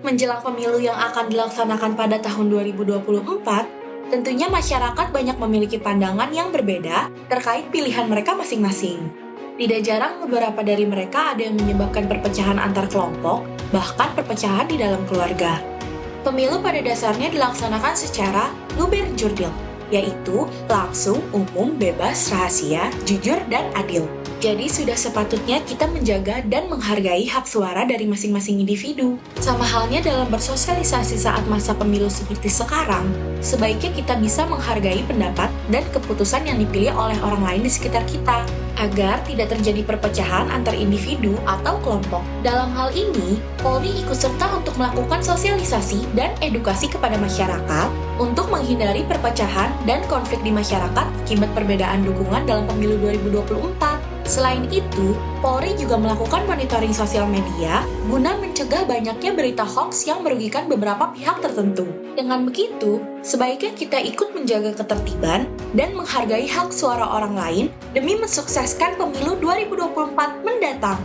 Menjelang pemilu yang akan dilaksanakan pada tahun 2024, tentunya masyarakat banyak memiliki pandangan yang berbeda terkait pilihan mereka masing-masing. Tidak jarang beberapa dari mereka ada yang menyebabkan perpecahan antar kelompok, bahkan perpecahan di dalam keluarga. Pemilu pada dasarnya dilaksanakan secara luber jurdil, yaitu langsung, umum, bebas, rahasia, jujur, dan adil. Jadi sudah sepatutnya kita menjaga dan menghargai hak suara dari masing-masing individu. Sama halnya dalam bersosialisasi saat masa pemilu seperti sekarang, sebaiknya kita bisa menghargai pendapat dan keputusan yang dipilih oleh orang lain di sekitar kita, agar tidak terjadi perpecahan antar individu atau kelompok. Dalam hal ini, Polri ikut serta untuk melakukan sosialisasi dan edukasi kepada masyarakat untuk menghindari perpecahan dan konflik di masyarakat akibat perbedaan dukungan dalam pemilu 2024. Selain itu, Polri juga melakukan monitoring sosial media guna mencegah banyaknya berita hoax yang merugikan beberapa pihak tertentu. Dengan begitu, sebaiknya kita ikut menjaga ketertiban dan menghargai hak suara orang lain demi mensukseskan pemilu 2024 mendatang.